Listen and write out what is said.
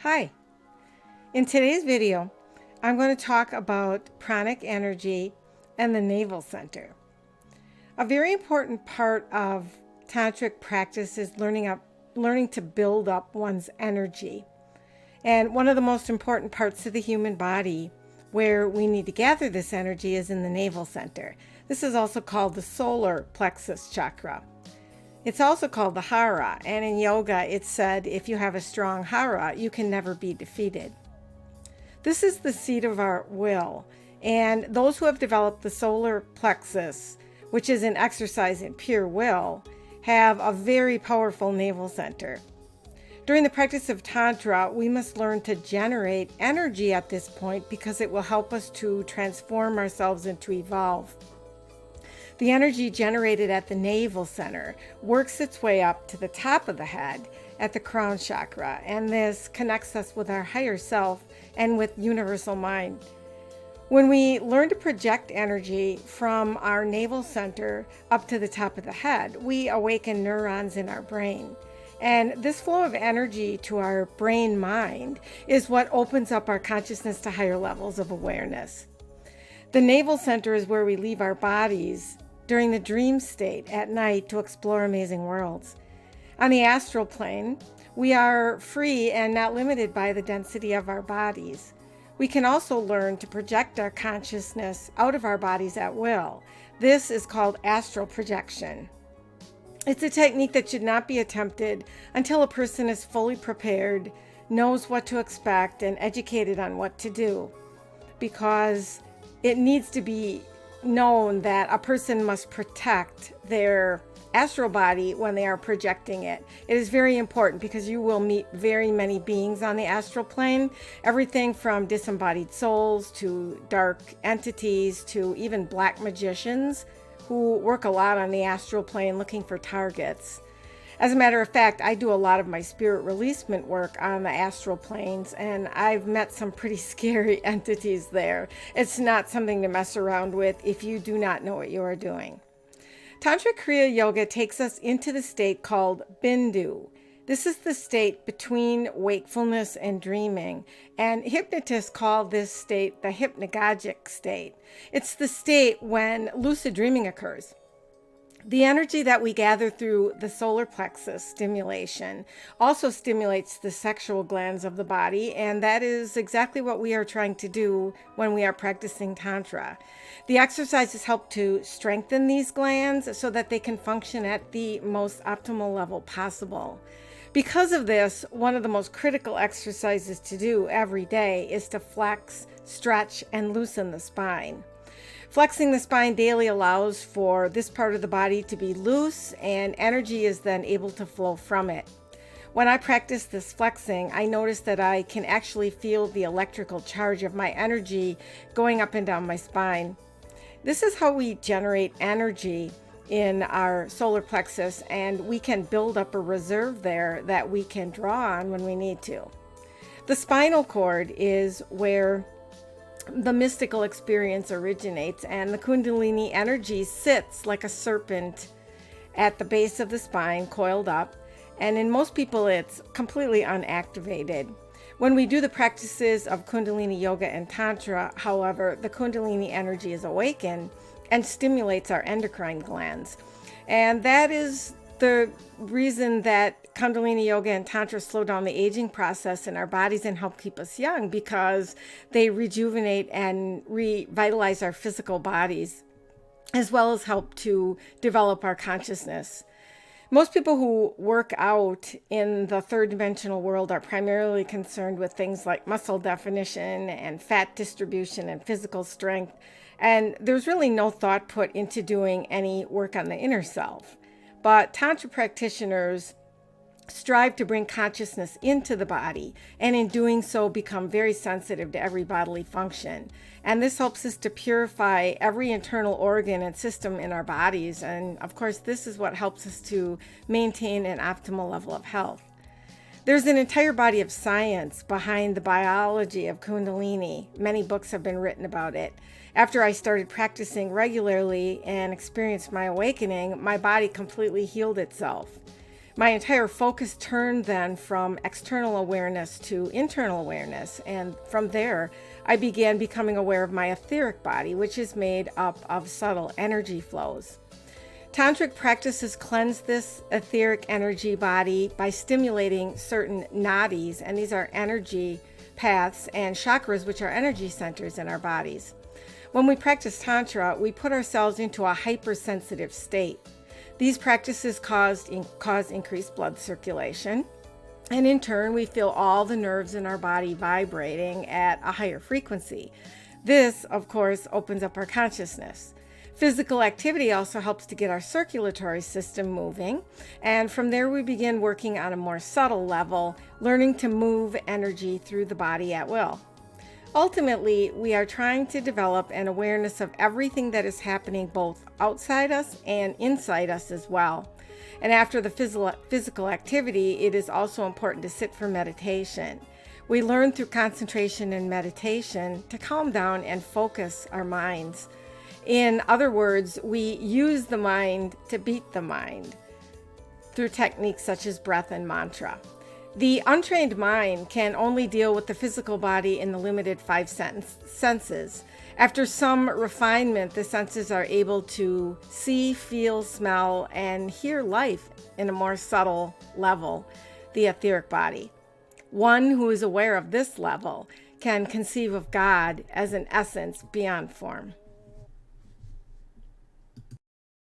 Hi, in today's video, I'm going to talk about pranic energy and the Navel Center. A very important part of tantric practice is learning to build up one's energy. And one of the most important parts of the human body where we need to gather this energy is in the Navel Center. This is also called the solar plexus chakra. It's also called the hara, and in yoga it's said if you have a strong hara, you can never be defeated. This is the seat of our will, and those who have developed the solar plexus, which is an exercise in pure will, have a very powerful navel center. During the practice of Tantra, we must learn to generate energy at this point because it will help us to transform ourselves and to evolve. The energy generated at the navel center works its way up to the top of the head at the crown chakra, and this connects us with our higher self and with universal mind. When we learn to project energy from our navel center up to the top of the head, we awaken neurons in our brain. And this flow of energy to our brain mind is what opens up our consciousness to higher levels of awareness. The navel center is where we leave our bodies during the dream state at night to explore amazing worlds. On the astral plane, we are free and not limited by the density of our bodies. We can also learn to project our consciousness out of our bodies at will. This is called astral projection. It's a technique that should not be attempted until a person is fully prepared, knows what to expect, and educated on what to do, because it needs to be known that a person must protect their astral body when they are projecting it. It is very important because you will meet very many beings on the astral plane, everything from disembodied souls to dark entities to even black magicians who work a lot on the astral plane looking for targets. As a matter of fact, I do a lot of my spirit releasement work on the astral planes, and I've met some pretty scary entities there. It's not something to mess around with if you do not know what you are doing. Tantra Kriya Yoga takes us into the state called Bindu. This is the state between wakefulness and dreaming, and hypnotists call this state the hypnagogic state. It's the state when lucid dreaming occurs. The energy that we gather through the solar plexus stimulation also stimulates the sexual glands of the body, and that is exactly what we are trying to do when we are practicing Tantra. The exercises help to strengthen these glands so that they can function at the most optimal level possible. Because of this, one of the most critical exercises to do every day is to flex, stretch, and loosen the spine. Flexing the spine daily allows for this part of the body to be loose, and energy is then able to flow from it. When I practice this flexing, I notice that I can actually feel the electrical charge of my energy going up and down my spine. This is how we generate energy in our solar plexus, and we can build up a reserve there that we can draw on when we need to. The spinal cord is where the mystical experience originates, and the Kundalini energy sits like a serpent at the base of the spine, coiled up, and in most people it's completely unactivated. When we do the practices of Kundalini yoga and Tantra, however, the Kundalini energy is awakened and stimulates our endocrine glands. And that is the reason that Kundalini Yoga and Tantra slow down the aging process in our bodies and help keep us young, because they rejuvenate and revitalize our physical bodies, as well as help to develop our consciousness. Most people who work out in the third dimensional world are primarily concerned with things like muscle definition and fat distribution and physical strength, and there's really no thought put into doing any work on the inner self. But Tantra practitioners strive to bring consciousness into the body, and in doing so become very sensitive to every bodily function. And this helps us to purify every internal organ and system in our bodies. And of course, this is what helps us to maintain an optimal level of health. There's an entire body of science behind the biology of Kundalini. Many books have been written about it. After I started practicing regularly and experienced my awakening, my body completely healed itself. My entire focus turned then from external awareness to internal awareness, and from there I began becoming aware of my etheric body, which is made up of subtle energy flows. Tantric practices cleanse this etheric energy body by stimulating certain nadis, and these are energy paths, and chakras, which are energy centers in our bodies. When we practice Tantra, we put ourselves into a hypersensitive state. These practices cause increased blood circulation, and in turn, we feel all the nerves in our body vibrating at a higher frequency. This, of course, opens up our consciousness. Physical activity also helps to get our circulatory system moving, and from there we begin working on a more subtle level, learning to move energy through the body at will. Ultimately, we are trying to develop an awareness of everything that is happening both outside us and inside us as well. And after the physical activity, it is also important to sit for meditation. We learn through concentration and meditation to calm down and focus our minds. In other words, we use the mind to beat the mind through techniques such as breath and mantra. The untrained mind can only deal with the physical body in the limited five senses. After some refinement, the senses are able to see, feel, smell, and hear life in a more subtle level, the etheric body. One who is aware of this level can conceive of God as an essence beyond form.